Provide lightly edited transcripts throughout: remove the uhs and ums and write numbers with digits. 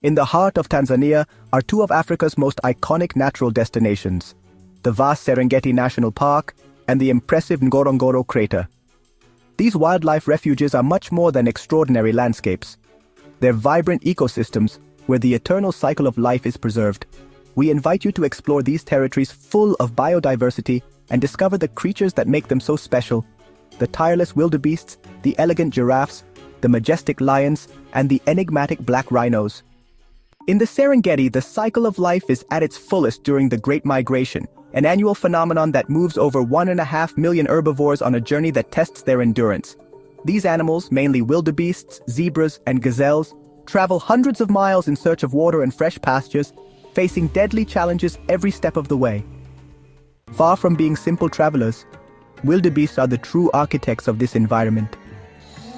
In the heart of Tanzania are two of Africa's most iconic natural destinations, the vast Serengeti National Park and the impressive Ngorongoro Crater. These wildlife refuges are much more than extraordinary landscapes. They're vibrant ecosystems where the eternal cycle of life is preserved. We invite you to explore these territories full of biodiversity and discover the creatures that make them so special: the tireless wildebeests, the elegant giraffes, the majestic lions, and the enigmatic black rhinos. In the Serengeti, the cycle of life is at its fullest during the Great Migration, an annual phenomenon that moves over 1.5 million herbivores on a journey that tests their endurance. These animals, mainly wildebeests, zebras, and gazelles, travel hundreds of miles in search of water and fresh pastures, facing deadly challenges every step of the way. Far from being simple travelers, wildebeests are the true architects of this environment.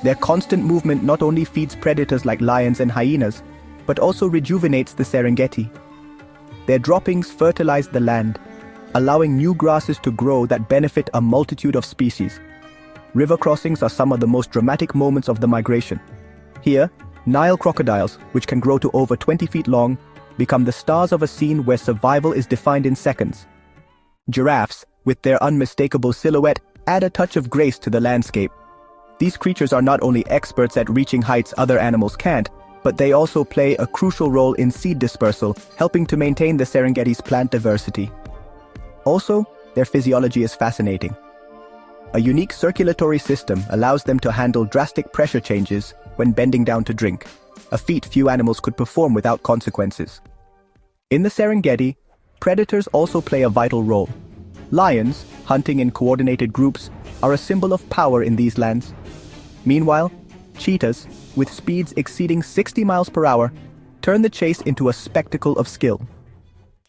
Their constant movement not only feeds predators like lions and hyenas, but also rejuvenates the Serengeti. Their droppings fertilize the land, allowing new grasses to grow that benefit a multitude of species. River crossings are some of the most dramatic moments of the migration. Here, Nile crocodiles, which can grow to over 20 feet long, become the stars of a scene where survival is defined in seconds. Giraffes, with their unmistakable silhouette, add a touch of grace to the landscape. These creatures are not only experts at reaching heights other animals can't, but they also play a crucial role in seed dispersal, helping to maintain the Serengeti's plant diversity. Also, their physiology is fascinating. A unique circulatory system allows them to handle drastic pressure changes when bending down to drink, a feat few animals could perform without consequences. In the Serengeti, predators also play a vital role. Lions, hunting in coordinated groups, are a symbol of power in these lands. Meanwhile, cheetahs, with speeds exceeding 60 miles per hour, turn the chase into a spectacle of skill.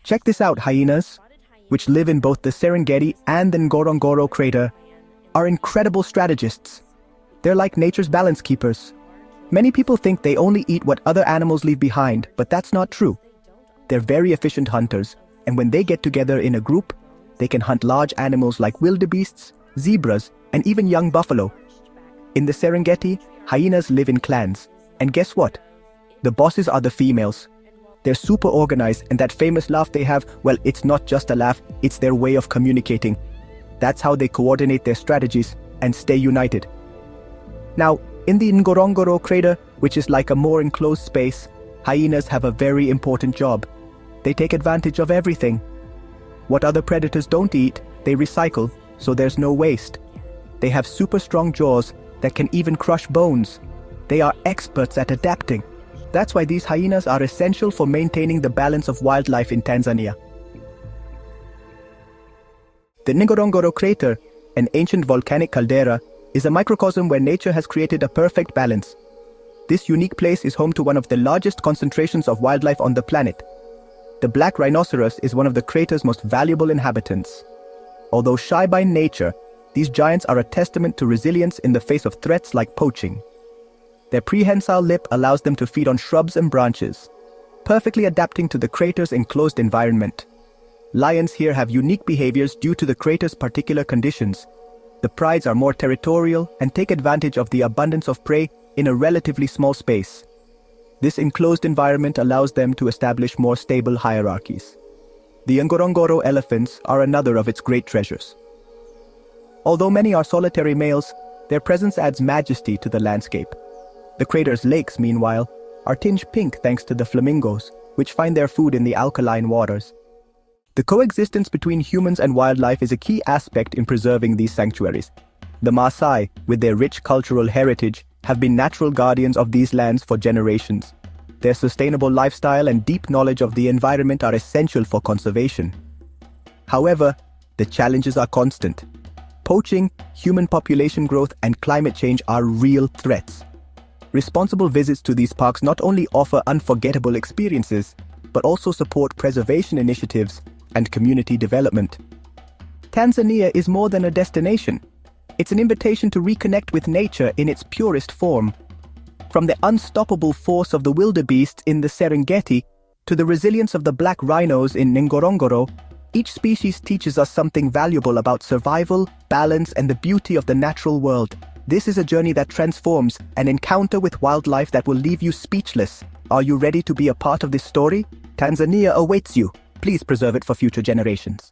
Check this out: hyenas, which live in both the Serengeti and the Ngorongoro Crater, are incredible strategists. They're like nature's balance keepers. Many people think they only eat what other animals leave behind, but that's not true. They're very efficient hunters, and when they get together in a group, they can hunt large animals like wildebeests, zebras, and even young buffalo. In the Serengeti, hyenas live in clans, and guess what? The bosses are the females. They're super organized, and that famous laugh they have, well, it's not just a laugh, it's their way of communicating. That's how they coordinate their strategies and stay united. Now, in the Ngorongoro Crater, which is like a more enclosed space, hyenas have a very important job. They take advantage of everything. What other predators don't eat, they recycle, so there's no waste. They have super strong jaws that can even crush bones. They are experts at adapting. That's why these hyenas are essential for maintaining the balance of wildlife in Tanzania. The Ngorongoro Crater, an ancient volcanic caldera, is a microcosm where nature has created a perfect balance. This unique place is home to one of the largest concentrations of wildlife on the planet. The black rhinoceros is one of the crater's most valuable inhabitants. Although shy by nature, these giants are a testament to resilience in the face of threats like poaching. Their prehensile lip allows them to feed on shrubs and branches, perfectly adapting to the crater's enclosed environment. Lions here have unique behaviors due to the crater's particular conditions. The prides are more territorial and take advantage of the abundance of prey in a relatively small space. This enclosed environment allows them to establish more stable hierarchies. The Ngorongoro elephants are another of its great treasures. Although many are solitary males, their presence adds majesty to the landscape. The crater's lakes, meanwhile, are tinged pink thanks to the flamingos, which find their food in the alkaline waters. The coexistence between humans and wildlife is a key aspect in preserving these sanctuaries. The Maasai, with their rich cultural heritage, have been natural guardians of these lands for generations. Their sustainable lifestyle and deep knowledge of the environment are essential for conservation. However, the challenges are constant. Poaching, human population growth, and climate change are real threats. Responsible visits to these parks not only offer unforgettable experiences, but also support preservation initiatives and community development. Tanzania is more than a destination. It's an invitation to reconnect with nature in its purest form. From the unstoppable force of the wildebeest in the Serengeti to the resilience of the black rhinos in Ngorongoro, each species teaches us something valuable about survival, balance, and the beauty of the natural world. This is a journey that transforms, an encounter with wildlife that will leave you speechless. Are you ready to be a part of this story? Tanzania awaits you. Please preserve it for future generations.